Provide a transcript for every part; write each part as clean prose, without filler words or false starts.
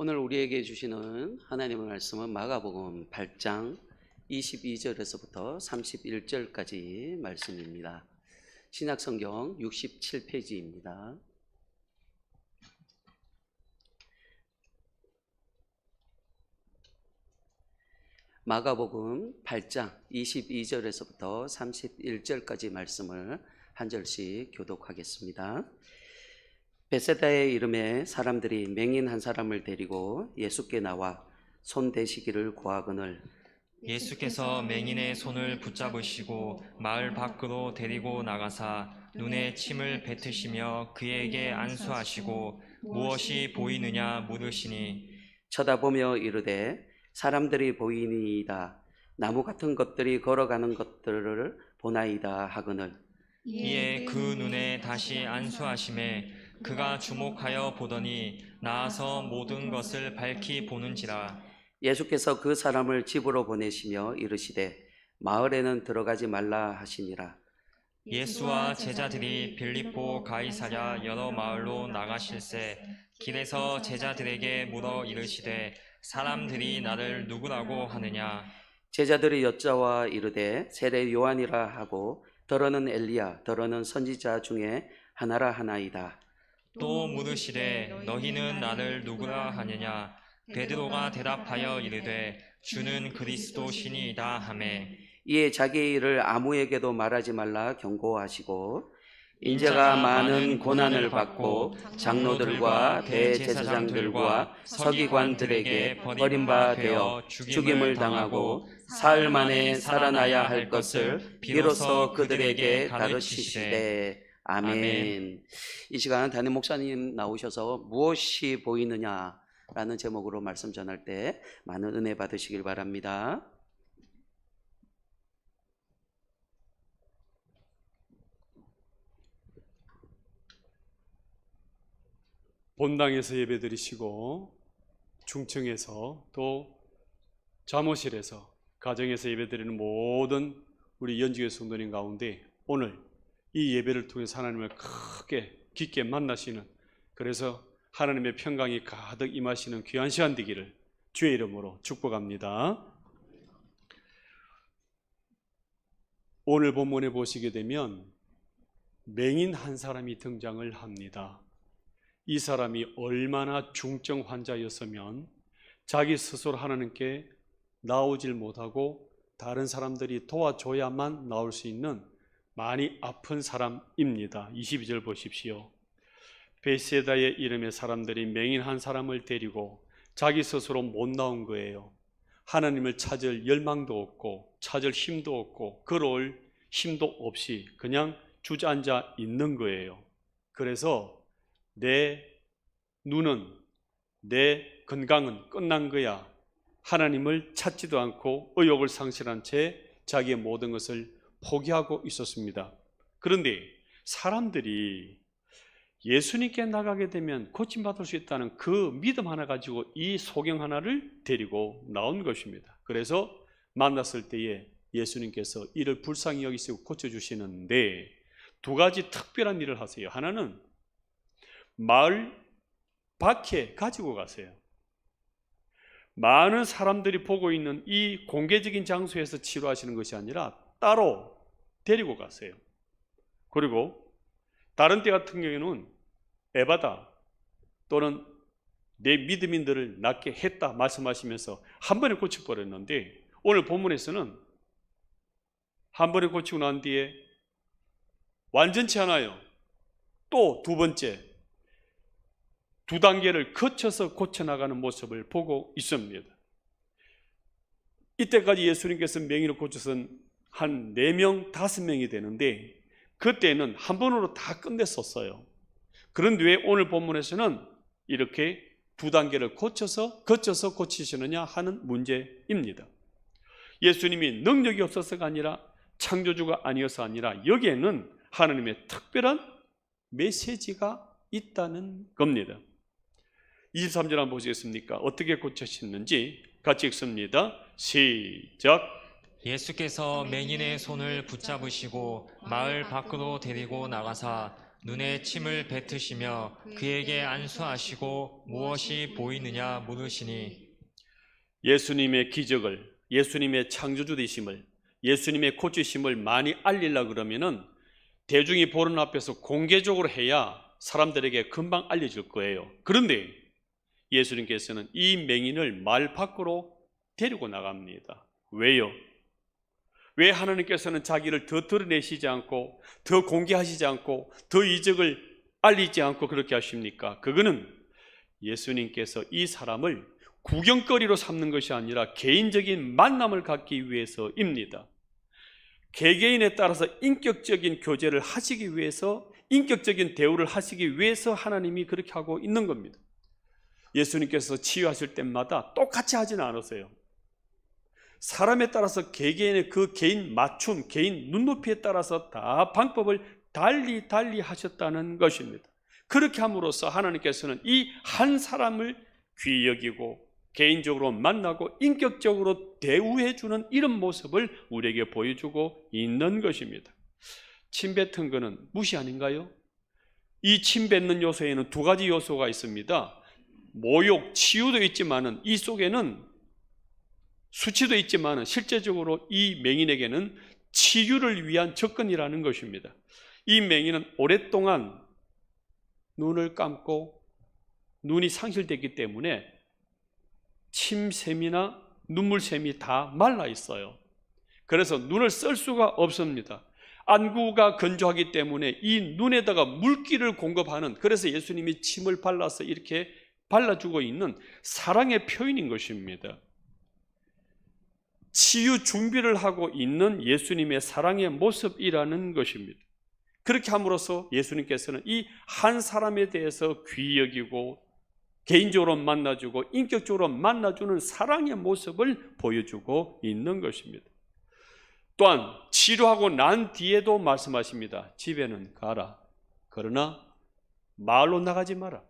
오늘 우리에게 주시는 하나님의 말씀은 마가복음 8장 22절에서부터 31절까지 말씀입니다. 신약성경 67페이지입니다. 마가복음 8장 22절에서부터 31절까지 말씀을 한 절씩 교독하겠습니다. 베세다의 이름에 사람들이 맹인 한 사람을 데리고 예수께 나와 손 대시기를 구하거늘 예수께서 맹인의 손을 붙잡으시고 마을 밖으로 데리고 나가사 눈에 침을 뱉으시며 그에게 안수하시고 무엇이 보이느냐 물으시니 쳐다보며 이르되 사람들이 보이니이다. 나무 같은 것들이 걸어가는 것들을 보나이다 하거늘 이에 그 눈에 다시 안수하심에 그가 주목하여 보더니 나아서 모든 것을 밝히 보는지라. 예수께서 그 사람을 집으로 보내시며 이르시되 마을에는 들어가지 말라 하시니라. 예수와 제자들이 빌립보 가이사랴 여러 마을로 나가실새 길에서 제자들에게 물어 이르시되 사람들이 나를 누구라고 하느냐. 제자들이 여짜와 이르되 세례 요한이라 하고 더러는 엘리야 더러는 선지자 중에 하나라 하나이다. 또 물으시되 너희는 나를 누구라 하느냐. 베드로가 대답하여 이르되 주는 그리스도시니이다 하매 이에 자기의 일을 아무에게도 말하지 말라 경고하시고 인자가 많은 고난을 받고 장로들과 대제사장들과 서기관들에게 버림바 되어 죽임을 당하고 사흘 만에 살아나야 할 것을 비로소 그들에게 가르치시되 아멘. 이 시간 담임 목사님 나오셔서 무엇이 보이느냐라는 제목으로 말씀 전할 때 많은 은혜 받으시길 바랍니다. 본당에서 예배드리시고 중청에서 또 잠옷실에서 가정에서 예배드리는 모든 우리 연주교 성도님 가운데 오늘 이 예배를 통해서 하나님을 크게 깊게 만나시는, 그래서 하나님의 평강이 가득 임하시는 귀한 시간 되기를 주의 이름으로 축복합니다. 오늘 본문에 보시게 되면 맹인 한 사람이 등장을 합니다. 이 사람이 얼마나 중증 환자였으면 자기 스스로 하나님께 나오질 못하고 다른 사람들이 도와줘야만 나올 수 있는 많이 아픈 사람입니다. 22절 보십시오. 베세다의 이름의 사람들이 맹인 한 사람을 데리고 자기 스스로 못 나온 거예요. 하나님을 찾을 열망도 없고 찾을 힘도 없고 걸어올 힘도 없이 그냥 주저앉아 있는 거예요. 그래서 내 눈은, 내 건강은 끝난 거야. 하나님을 찾지도 않고 의욕을 상실한 채 자기의 모든 것을 포기하고 있었습니다. 그런데 사람들이 예수님께 나가게 되면 고침받을 수 있다는 그 믿음 하나 가지고 이 소경 하나를 데리고 나온 것입니다. 그래서 만났을 때에 예수님께서 이를 불쌍히 여기시고 고쳐주시는데 두 가지 특별한 일을 하세요. 하나는 마을 밖에 가지고 가세요. 많은 사람들이 보고 있는 이 공개적인 장소에서 치료하시는 것이 아니라 따로 데리고 가세요. 그리고 다른 때 같은 경우에는 에바다 또는 내 믿음인들을 낫게 했다 말씀하시면서 한 번에 고쳐버렸는데 오늘 본문에서는 한 번에 고치고 난 뒤에 완전치 않아요. 또 두 번째 두 단계를 거쳐서 고쳐나가는 모습을 보고 있습니다. 이때까지 예수님께서 맹인을 고쳐서는 한 4명, 5명이 되는데 그때는 한 번으로 다 끝냈었어요. 그런데 왜 오늘 본문에서는 이렇게 두 단계를 거쳐서 고치시느냐 하는 문제입니다. 예수님이 능력이 없어서가 아니라 창조주가 아니어서 아니라 여기에는 하나님의 특별한 메시지가 있다는 겁니다. 23절 한번 보시겠습니까? 어떻게 고쳐셨는지 같이 읽습니다. 시작. 예수께서 맹인의 손을 붙잡으시고 마을 밖으로 데리고 나가사 눈에 침을 뱉으시며 그에게 안수하시고 무엇이 보이느냐 물으시니 예수님의 기적을, 예수님의 창조주 되심을, 예수님의 고치심을 많이 알리려 그러면은 대중이 보는 앞에서 공개적으로 해야 사람들에게 금방 알려질 거예요. 그런데 예수님께서는 이 맹인을 말 밖으로 데리고 나갑니다. 왜요? 왜 하나님께서는 자기를 더 드러내시지 않고 더 공개하시지 않고 더 이적을 알리지 않고 그렇게 하십니까? 그거는 예수님께서 이 사람을 구경거리로 삼는 것이 아니라 개인적인 만남을 갖기 위해서입니다. 개개인에 따라서 인격적인 교제를 하시기 위해서, 인격적인 대우를 하시기 위해서 하나님이 그렇게 하고 있는 겁니다. 예수님께서 치유하실 때마다 똑같이 하지는 않으세요. 사람에 따라서 개개인의 그 개인 맞춤, 개인 눈높이에 따라서 다 방법을 달리 하셨다는 것입니다. 그렇게 함으로써 하나님께서는 이 한 사람을 귀히 여기고 개인적으로 만나고 인격적으로 대우해주는 이런 모습을 우리에게 보여주고 있는 것입니다. 침 뱉은 것은 무시 아닌가요? 이 침 뱉는 요소에는 두 가지 요소가 있습니다. 모욕, 치유도 있지만은 이 속에는 수치도 있지만은 실제적으로 이 맹인에게는 치유를 위한 접근이라는 것입니다. 이 맹인은 오랫동안 눈을 감고 눈이 상실됐기 때문에 침샘이나 눈물샘이 다 말라 있어요. 그래서 눈을 쓸 수가 없습니다. 안구가 건조하기 때문에 이 눈에다가 물기를 공급하는, 그래서 예수님이 침을 발라서 이렇게 발라주고 있는 사랑의 표현인 것입니다. 치유 준비를 하고 있는 예수님의 사랑의 모습이라는 것입니다. 그렇게 함으로써 예수님께서는 이 한 사람에 대해서 귀히 여기고 개인적으로 만나주고 인격적으로 만나주는 사랑의 모습을 보여주고 있는 것입니다. 또한 치료하고 난 뒤에도 말씀하십니다. 집에는 가라. 그러나 마을로 나가지 마라.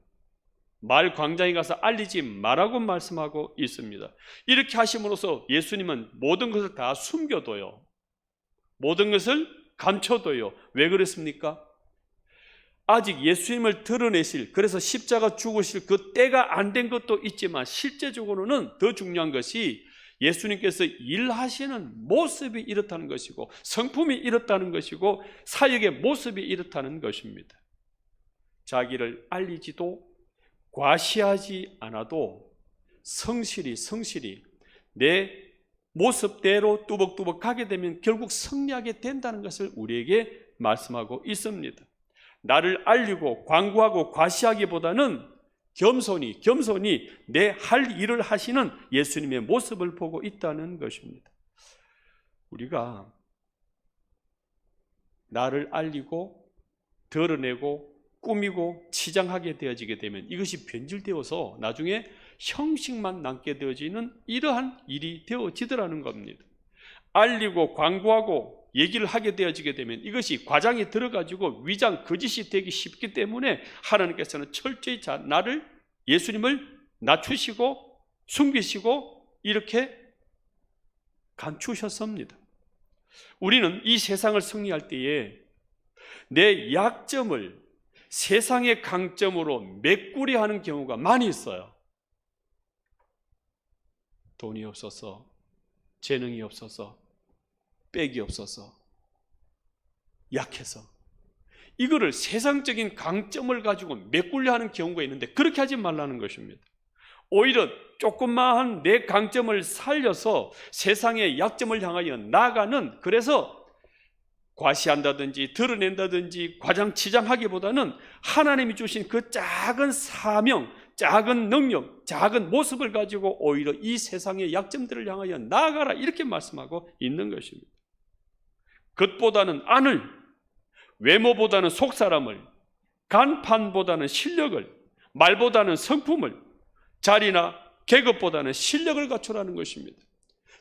마을 광장에 가서 알리지 말라고 말씀하고 있습니다. 이렇게 하심으로써 예수님은 모든 것을 다 숨겨둬요. 모든 것을 감춰둬요. 왜 그랬습니까? 아직 예수님을 드러내실, 그래서 십자가 죽으실 그 때가 안 된 것도 있지만 실제적으로는 더 중요한 것이 예수님께서 일하시는 모습이 이렇다는 것이고 성품이 이렇다는 것이고 사역의 모습이 이렇다는 것입니다. 자기를 알리지도 과시하지 않아도 성실히 내 모습대로 뚜벅뚜벅 가게 되면 결국 승리하게 된다는 것을 우리에게 말씀하고 있습니다. 나를 알리고 광고하고 과시하기보다는 겸손히 내 할 일을 하시는 예수님의 모습을 보고 있다는 것입니다. 우리가 나를 알리고 드러내고 꾸미고 치장하게 되어지게 되면 이것이 변질되어서 나중에 형식만 남게 되어지는 이러한 일이 되어지더라는 겁니다. 알리고 광고하고 얘기를 하게 되어지게 되면 이것이 과장이 들어가지고 위장, 거짓이 되기 쉽기 때문에 하나님께서는 철저히 나를, 예수님을 낮추시고 숨기시고 이렇게 감추셨습니다. 우리는 이 세상을 승리할 때에 내 약점을 세상의 강점으로 메꾸려 하는 경우가 많이 있어요. 돈이 없어서, 재능이 없어서, 빽이 없어서, 약해서 이거를 세상적인 강점을 가지고 메꾸려 하는 경우가 있는데 그렇게 하지 말라는 것입니다. 오히려 조그마한 내 강점을 살려서 세상의 약점을 향하여 나아가는, 그래서 과시한다든지 드러낸다든지 과장치장하기보다는 하나님이 주신 그 작은 사명, 작은 능력, 작은 모습을 가지고 오히려 이 세상의 약점들을 향하여 나아가라 이렇게 말씀하고 있는 것입니다. 겉보다는 안을, 외모보다는 속사람을, 간판보다는 실력을, 말보다는 성품을, 자리나 계급보다는 실력을 갖추라는 것입니다.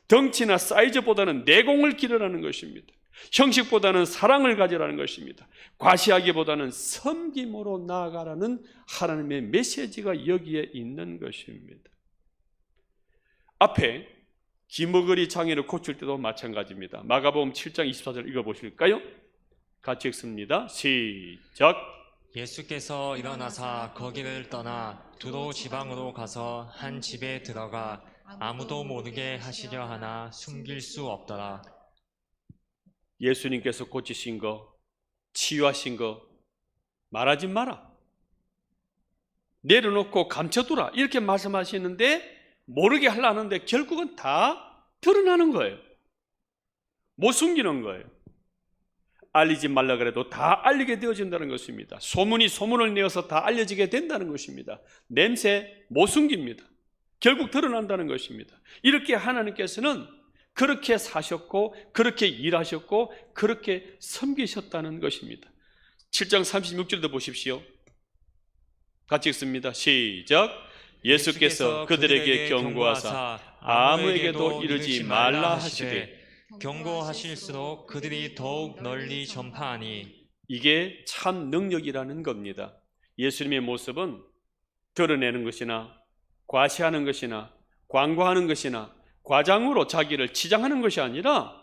덩치나 사이즈보다는 내공을 기르라는 것입니다. 형식보다는 사랑을 가지라는 것입니다. 과시하기보다는 섬김으로 나아가라는 하나님의 메시지가 여기에 있는 것입니다. 앞에 기머거리 장애를 고칠 때도 마찬가지입니다. 마가복음 7장 24절 읽어보실까요? 같이 읽습니다. 시작. 예수께서 일어나사 거기를 떠나 두로 지방으로 가서 한 집에 들어가 아무도 모르게 하시려 하나 숨길 수 없더라. 예수님께서 고치신 거, 치유하신 거 말하지 마라. 내려놓고 감춰두라. 이렇게 말씀하시는데 모르게 하려는데 결국은 다 드러나는 거예요. 못 숨기는 거예요. 알리지 말라 그래도 다 알리게 되어진다는 것입니다. 소문이 소문을 내어서 다 알려지게 된다는 것입니다. 냄새 못 숨깁니다. 결국 드러난다는 것입니다. 이렇게 하나님께서는 그렇게 사셨고 그렇게 일하셨고 그렇게 섬기셨다는 것입니다. 7장 36절도 보십시오. 같이 읽습니다. 시작. 예수께서 그들에게 경고하사 아무에게도 이르지 말라 하시되 경고하실수록 그들이 더욱 널리 전파하니. 이게 참 능력이라는 겁니다. 예수님의 모습은 드러내는 것이나 과시하는 것이나 광고하는 것이나 과장으로 자기를 치장하는 것이 아니라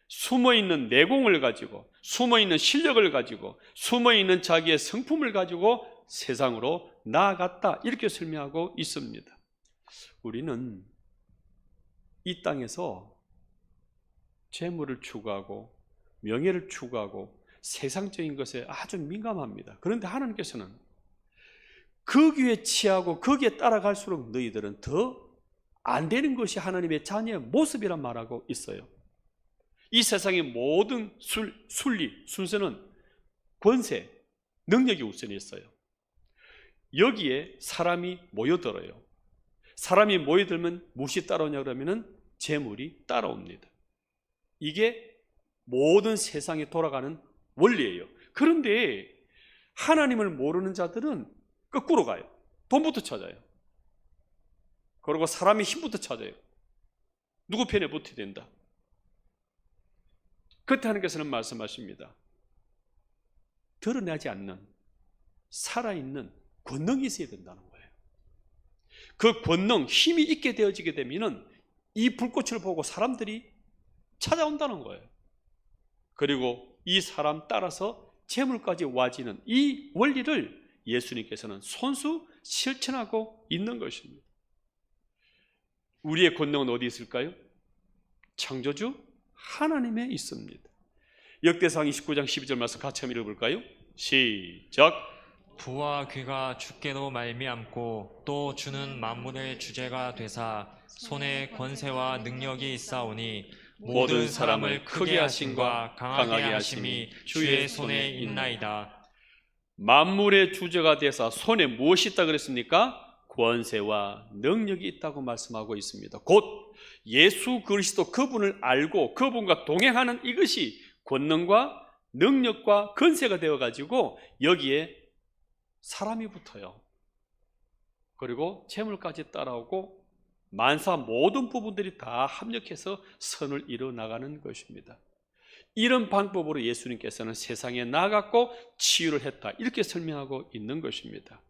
숨어있는 내공을 가지고 숨어있는 실력을 가지고 숨어있는 자기의 성품을 가지고 세상으로 나아갔다, 이렇게 설명하고 있습니다. 우리는 이 땅에서 재물을 추구하고 명예를 추구하고 세상적인 것에 아주 민감합니다. 그런데 하나님께서는 거기에 취하고 거기에 따라갈수록 너희들은 더 안 되는 것이 하나님의 자녀의 모습이란 말하고 있어요. 이 세상의 모든 순리, 순서는 권세, 능력이 우선이 있어요. 여기에 사람이 모여들어요. 사람이 모여들면 무엇이 따라오냐 그러면 재물이 따라옵니다. 이게 모든 세상에 돌아가는 원리예요. 그런데 하나님을 모르는 자들은 거꾸로 가요. 돈부터 찾아요. 그리고 사람의 힘부터 찾아요. 누구 편에 붙어야 된다. 그때 하나님께서는 말씀하십니다. 드러나지 않는 살아있는 권능이 있어야 된다는 거예요. 그 권능, 힘이 있게 되어지게 되면 이 불꽃을 보고 사람들이 찾아온다는 거예요. 그리고 이 사람 따라서 재물까지 와지는 이 원리를 예수님께서는 손수 실천하고 있는 것입니다. 우리의 권능은 어디 있을까요? 창조주 하나님에 있습니다. 역대상 29장 12절 말씀 같이 한번 읽어볼까요? 시작. 부와 귀가 주께로 말미암고 또 주는 만물의 주제가 되사 손에 권세와 능력이 있사오니 모든 사람을 크게 하심과 강하게 하심이 주의 손에 있나이다. 만물의 주제가 되사 손에 무엇이 있다 그랬습니까? 권세와 능력이 있다고 말씀하고 있습니다. 곧 예수 그리스도 그분을 알고 그분과 동행하는 이것이 권능과 능력과 권세가 되어가지고 여기에 사람이 붙어요. 그리고 재물까지 따라오고 만사 모든 부분들이 다 합력해서 선을 이뤄 나가는 것입니다. 이런 방법으로 예수님께서는 세상에 나갔고 치유를 했다, 이렇게 설명하고 있는 것입니다.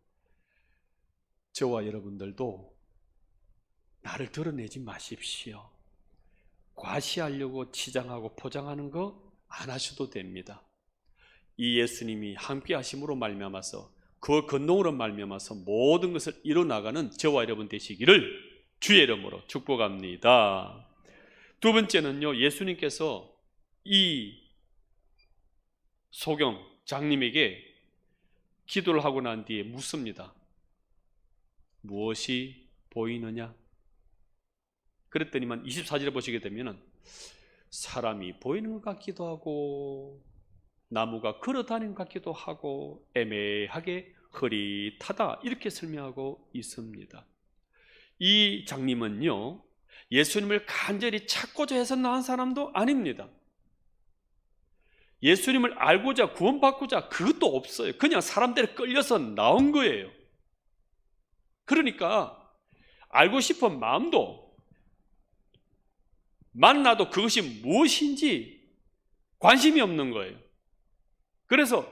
저와 여러분들도 나를 드러내지 마십시오. 과시하려고 치장하고 포장하는 거 안 하셔도 됩니다. 이 예수님이 함께 하심으로 말미암아서 그 권능으로 말미암아서 모든 것을 이뤄나가는 저와 여러분 되시기를 주의 이름으로 축복합니다. 두 번째는요, 예수님께서 이 소경 장님에게 기도를 하고 난 뒤에 묻습니다. 무엇이 보이느냐? 그랬더니만 24절에 보시게 되면 사람이 보이는 것 같기도 하고 나무가 걸어다니는 것 같기도 하고 애매하게 흐릿하다, 이렇게 설명하고 있습니다. 이 장님은요, 예수님을 간절히 찾고자 해서 나온 사람도 아닙니다. 예수님을 알고자 구원받고자 그것도 없어요. 그냥 사람들에 끌려서 나온 거예요. 그러니까 알고 싶은 마음도, 만나도 그것이 무엇인지 관심이 없는 거예요. 그래서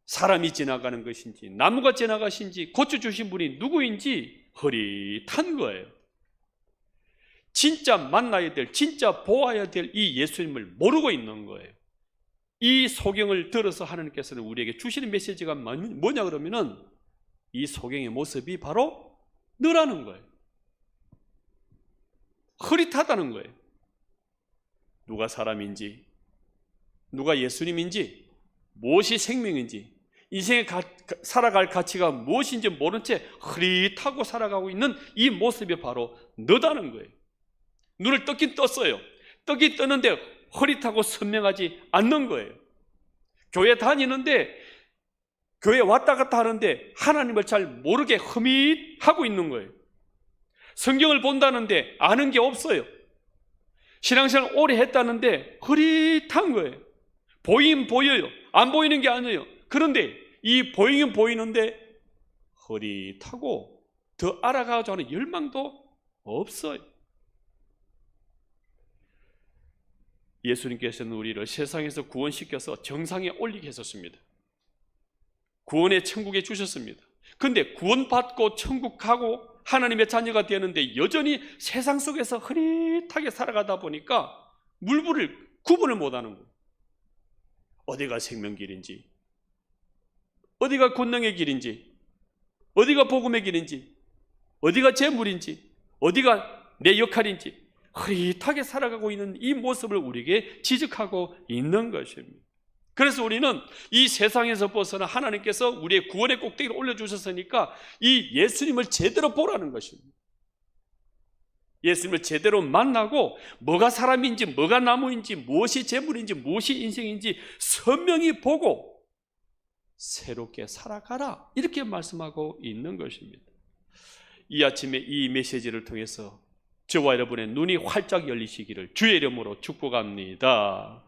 사람이 지나가는 것인지 나무가 지나가신지 고쳐주신 분이 누구인지 흐릿한 거예요. 진짜 만나야 될, 진짜 보아야 될 이 예수님을 모르고 있는 거예요. 이 소경을 들어서 하나님께서는 우리에게 주시는 메시지가 뭐냐 그러면은 이 소경의 모습이 바로 너라는 거예요. 흐릿하다는 거예요. 누가 사람인지, 누가 예수님인지, 무엇이 생명인지, 인생에 살아갈 가치가 무엇인지 모른 채 흐릿하고 살아가고 있는 이 모습이 바로 너다는 거예요. 눈을 뜨긴 떴어요. 뜨긴 떴는데 흐릿하고 선명하지 않는 거예요. 교회 다니는데, 교회 왔다 갔다 하는데 하나님을 잘 모르게 흐릿하고 있는 거예요. 성경을 본다는데 아는 게 없어요. 신앙생활 오래 했다는데 흐릿한 거예요. 보이긴 보여요. 안 보이는 게 아니에요. 그런데 이 보이긴 보이는데 흐릿하고 더 알아가고자 하는 열망도 없어요. 예수님께서는 우리를 세상에서 구원시켜서 정상에 올리게 했었습니다. 구원의 천국에 주셨습니다. 그런데 구원받고 천국 가고 하나님의 자녀가 되는데 여전히 세상 속에서 흐릿하게 살아가다 보니까 물불을 구분을 못하는 거예요. 어디가 생명길인지, 어디가 권능의 길인지, 어디가 복음의 길인지, 어디가 재물인지, 어디가 내 역할인지 흐릿하게 살아가고 있는 이 모습을 우리에게 지적하고 있는 것입니다. 그래서 우리는 이 세상에서 벗어나 하나님께서 우리의 구원의 꼭대기를 올려주셨으니까 이 예수님을 제대로 보라는 것입니다. 예수님을 제대로 만나고 뭐가 사람인지, 뭐가 나무인지, 무엇이 재물인지, 무엇이 인생인지 선명히 보고 새롭게 살아가라, 이렇게 말씀하고 있는 것입니다. 이 아침에 이 메시지를 통해서 저와 여러분의 눈이 활짝 열리시기를 주의 이름으로 축복합니다.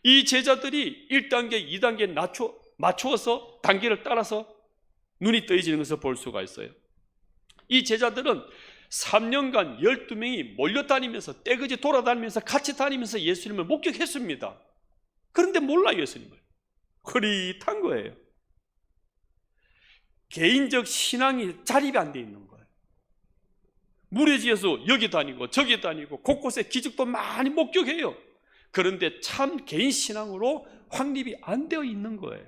이 제자들이 1단계, 2단계 맞추어서 단계를 따라서 눈이 떠지는 것을 볼 수가 있어요. 이 제자들은 3년간 12명이 몰려다니면서 떼거지 돌아다니면서 같이 다니면서 예수님을 목격했습니다. 그런데 몰라요, 예수님을. 흐릿한 거예요. 개인적 신앙이 자립이 안 돼 있는 거예요. 무리지어서 여기 다니고 저기 다니고 곳곳에 기적도 많이 목격해요. 그런데 참 개인 신앙으로 확립이 안 되어 있는 거예요.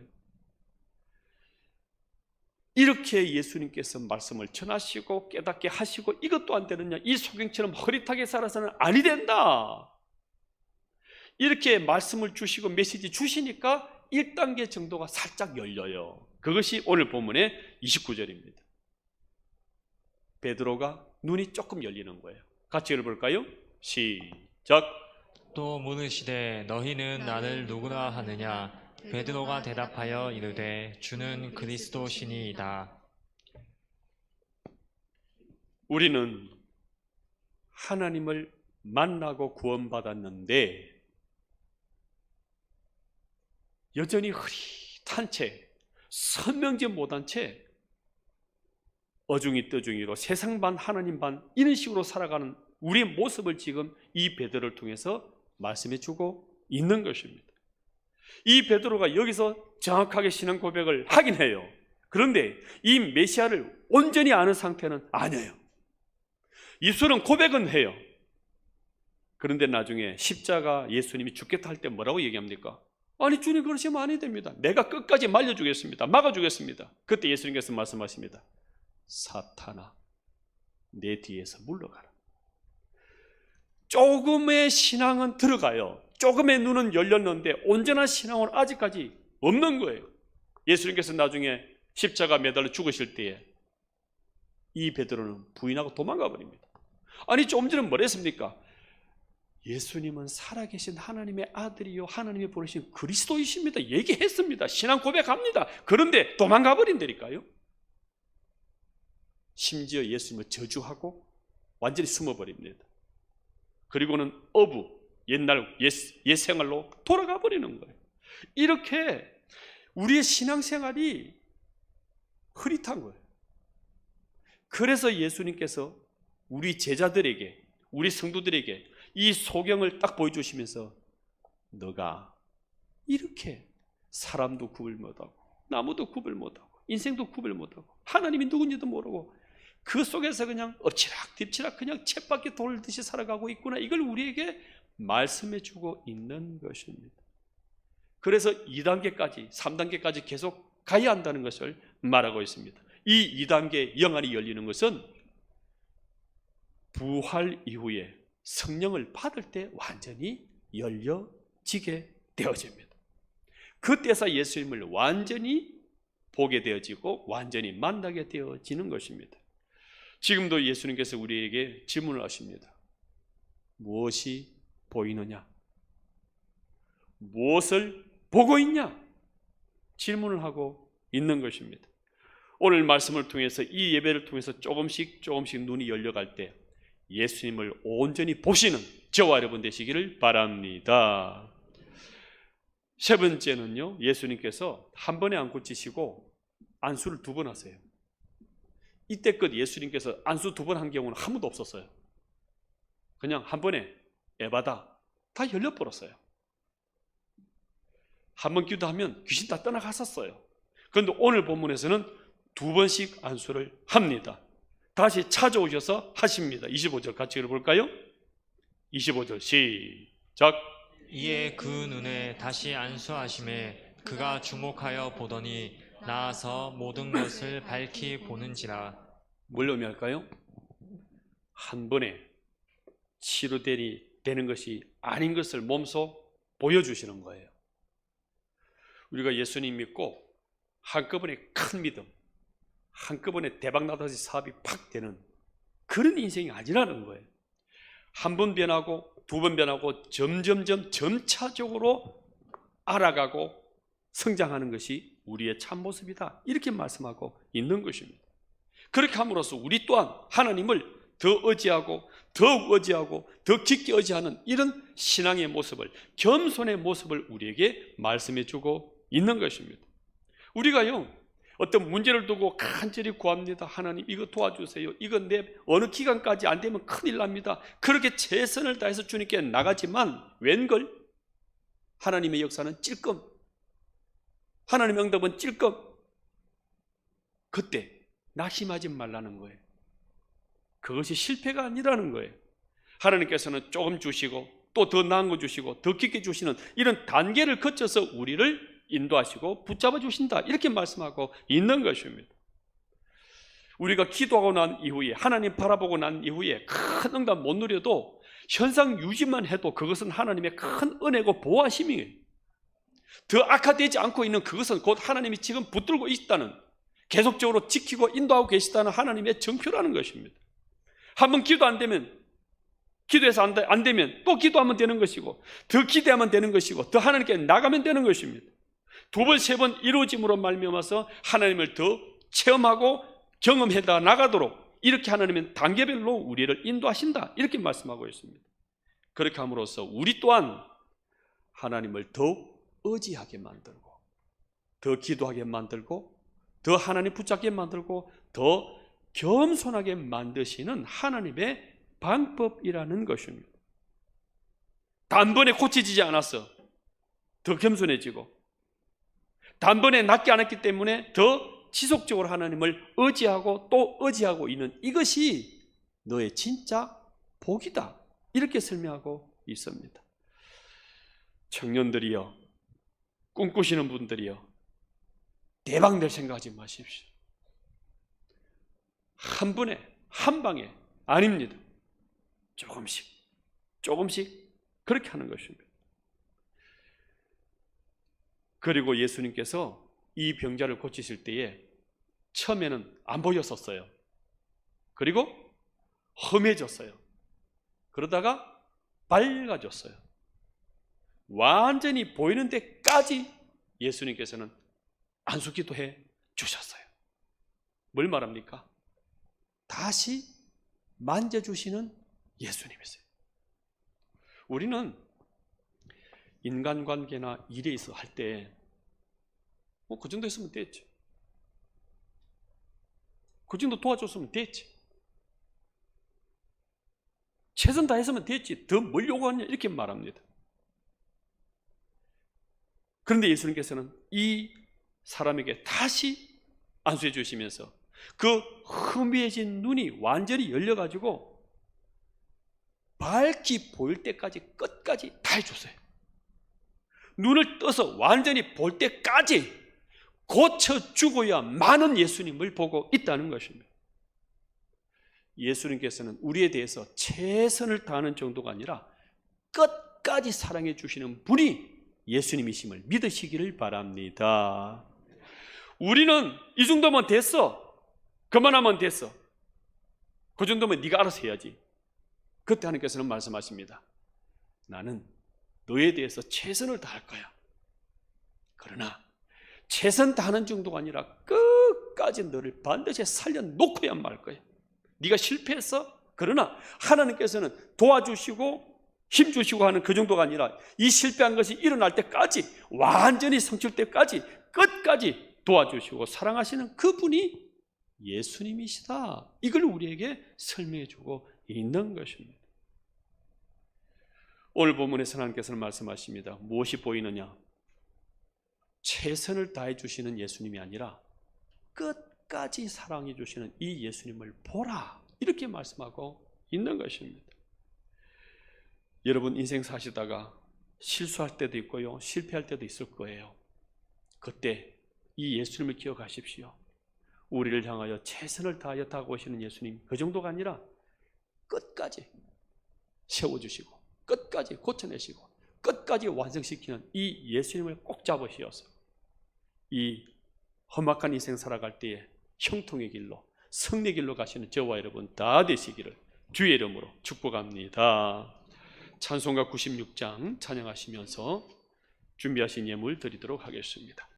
이렇게 예수님께서 말씀을 전하시고 깨닫게 하시고 이것도 안 되느냐, 이 소경처럼 흐릿하게 살아서는 아니 된다, 이렇게 말씀을 주시고 메시지 주시니까 1단계 정도가 살짝 열려요. 그것이 오늘 본문의 29절입니다. 베드로가 눈이 조금 열리는 거예요. 같이 읽어볼까요? 시작. 또 물으시되 너희는 나를 누구라 하느냐? 베드로가 대답하여 이르되 주는 그리스도시니이다. 우리는 하나님을 만나고 구원받았는데 여전히 흐릿한 채, 선명지 못한 채 어중이 떠중이로 세상 반 하나님 반 이런 식으로 살아가는 우리의 모습을 지금 이 베드로를 통해서 말씀해 주고 있는 것입니다. 이 베드로가 여기서 정확하게 신앙 고백을 하긴 해요. 그런데 이 메시아를 온전히 아는 상태는 아니에요. 입술은 고백은 해요. 그런데 나중에 십자가 예수님이 죽겠다 할 때 뭐라고 얘기합니까? 아니 주님 그러시면 아니 됩니다. 내가 끝까지 말려주겠습니다. 막아주겠습니다. 그때 예수님께서 말씀하십니다. 사탄아, 내 뒤에서 물러가라. 조금의 신앙은 들어가요. 조금의 눈은 열렸는데 온전한 신앙은 아직까지 없는 거예요. 예수님께서 나중에 십자가 매달려 죽으실 때에 이 베드로는 부인하고 도망가 버립니다. 아니 조금 전에 뭐라 했습니까? 예수님은 살아계신 하나님의 아들이요 하나님이 보내신 그리스도이십니다. 얘기했습니다. 신앙 고백합니다. 그런데 도망가 버린다니까요. 심지어 예수님을 저주하고 완전히 숨어버립니다. 그리고는 옛날 옛 생활로 돌아가 버리는 거예요. 이렇게 우리의 신앙생활이 흐릿한 거예요. 그래서 예수님께서 우리 제자들에게, 우리 성도들에게 이 소경을 딱 보여주시면서 너가 이렇게 사람도 구별 못하고 나무도 구별 못하고 인생도 구별 못하고 하나님이 누군지도 모르고 그 속에서 그냥 엎치락 뒤치락 그냥 쳇바퀴 돌듯이 살아가고 있구나, 이걸 우리에게 말씀해 주고 있는 것입니다. 그래서 2단계까지, 3단계까지 계속 가야 한다는 것을 말하고 있습니다. 이 2단계 영안이 열리는 것은 부활 이후에 성령을 받을 때 완전히 열려지게 되어집니다. 그때서 예수님을 완전히 보게 되어지고 완전히 만나게 되어지는 것입니다. 지금도 예수님께서 우리에게 질문을 하십니다. 무엇이 보이느냐? 무엇을 보고 있냐? 질문을 하고 있는 것입니다. 오늘 말씀을 통해서, 이 예배를 통해서 조금씩 눈이 열려갈 때 예수님을 온전히 보시는 저와 여러분 되시기를 바랍니다. 세 번째는요, 예수님께서 한 번에 안 고치시고 안수를 2번 하세요. 이때껏 예수님께서 안수 2번 한 경우는 한 번도 없었어요. 그냥 한 번에 에바다 다 열려버렸어요. 한 번 기도하면 귀신 다 떠나갔었어요. 그런데 오늘 본문에서는 2번씩 안수를 합니다. 다시 찾아오셔서 하십니다. 25절 같이 읽어볼까요? 25절 시작. 이에 그 눈에 다시 안수하심에 그가 주목하여 보더니 나아서 모든 것을 밝히 보는지라. 뭘 의미할까요? 한 번에 치료되는 것이 아닌 것을 몸소 보여주시는 거예요. 우리가 예수님 믿고 한꺼번에 큰 믿음, 한꺼번에 대박나듯이 사업이 팍 되는 그런 인생이 아니라는 거예요. 한 번 변하고 2번 변하고 점차적으로 알아가고 성장하는 것이 우리의 참모습이다, 이렇게 말씀하고 있는 것입니다. 그렇게 함으로써 우리 또한 하나님을 더 의지하고 더욱 의지하고 더 깊게 의지하는 이런 신앙의 모습을, 겸손의 모습을 우리에게 말씀해 주고 있는 것입니다. 우리가요, 어떤 문제를 두고 간절히 구합니다. 하나님 이거 도와주세요. 이건 내 어느 기간까지 안 되면 큰일 납니다. 그렇게 최선을 다해서 주님께 나가지만 웬걸 하나님의 역사는 찔끔, 하나님의 응답은 찔끔. 그때 낙심하지 말라는 거예요. 그것이 실패가 아니라는 거예요. 하나님께서는 조금 주시고 또 더 나은 거 주시고 더 깊게 주시는 이런 단계를 거쳐서 우리를 인도하시고 붙잡아 주신다, 이렇게 말씀하고 있는 것입니다. 우리가 기도하고 난 이후에, 하나님 바라보고 난 이후에 큰 응답 못 누려도 현상 유지만 해도 그것은 하나님의 큰 은혜고 보호하심이에요. 더 악화되지 않고 있는 그것은 곧 하나님이 지금 붙들고 있다는, 계속적으로 지키고 인도하고 계시다는 하나님의 정표라는 것입니다. 한번 기도 안 되면, 기도해서 안 되면 또 기도하면 되는 것이고, 더 기대하면 되는 것이고, 더 하나님께 나가면 되는 것입니다. 2번, 3번 이루어짐으로 말미암아서 하나님을 더 체험하고 경험해 나가도록 이렇게 하나님은 단계별로 우리를 인도하신다, 이렇게 말씀하고 있습니다. 그렇게 함으로써 우리 또한 하나님을 더욱 의지하게 만들고, 더 기도하게 만들고, 더 하나님 붙잡게 만들고, 더 겸손하게 만드시는 하나님의 방법이라는 것입니다. 단번에 고쳐지지 않았어. 더 겸손해지고, 단번에 낫지 않았기 때문에 더 지속적으로 하나님을 의지하고 또 의지하고 있는 이것이 너의 진짜 복이다, 이렇게 설명하고 있습니다. 청년들이여, 꿈꾸시는 분들이여, 대박 낼 생각하지 마십시오. 한 번에, 한 방에 아닙니다. 조금씩 그렇게 하는 것입니다. 그리고 예수님께서 이 병자를 고치실 때에 처음에는 안 보였었어요. 그리고 험해졌어요. 그러다가 밝아졌어요. 완전히 보이는 데까지 예수님께서는 안수기도 해 주셨어요. 뭘 말합니까? 다시 만져주시는 예수님이세요. 우리는 인간관계나 일에 있어 할 때 그 정도 했으면 됐지, 그 정도 도와줬으면 됐지, 최선 다했으면 됐지, 더 뭘 요구하냐, 이렇게 말합니다. 그런데 예수님께서는 이 사람에게 다시 안수해 주시면서 그 흐미해진 눈이 완전히 열려가지고 밝게 보일 때까지 끝까지 다 해줬어요. 눈을 떠서 완전히 볼 때까지 고쳐 죽어야 많은 예수님을 보고 있다는 것입니다. 예수님께서는 우리에 대해서 최선을 다하는 정도가 아니라 끝까지 사랑해 주시는 분이 예수님이심을 믿으시기를 바랍니다. 우리는 이 정도면 됐어, 그만하면 됐어, 그 정도면 네가 알아서 해야지. 그때 하나님께서는 말씀하십니다. 나는 너에 대해서 최선을 다할 거야. 그러나 최선 다하는 정도가 아니라 끝까지 너를 반드시 살려놓고야 말 거야. 네가 실패했어? 그러나 하나님께서는 도와주시고 힘주시고 하는 그 정도가 아니라 이 실패한 것이 일어날 때까지, 완전히 성취될 때까지 끝까지 도와주시고 사랑하시는 그분이 예수님이시다. 이걸 우리에게 설명해 주고 있는 것입니다. 오늘 본문에서 하나님께서는 말씀하십니다. 무엇이 보이느냐? 최선을 다해 주시는 예수님이 아니라 끝까지 사랑해 주시는 이 예수님을 보라, 이렇게 말씀하고 있는 것입니다. 여러분 인생 사시다가 실수할 때도 있고요, 실패할 때도 있을 거예요. 그때 이 예수님을 기억하십시오. 우리를 향하여 최선을 다하여 다가오시는 예수님, 그 정도가 아니라 끝까지 세워주시고 끝까지 고쳐내시고 끝까지 완성시키는 이 예수님을 꼭 잡으시어서 이 험악한 인생 살아갈 때에 형통의 길로, 승리의 길로 가시는 저와 여러분 다 되시기를 주의 이름으로 축복합니다. 찬송가 96장 찬양하시면서 준비하신 예물 드리도록 하겠습니다.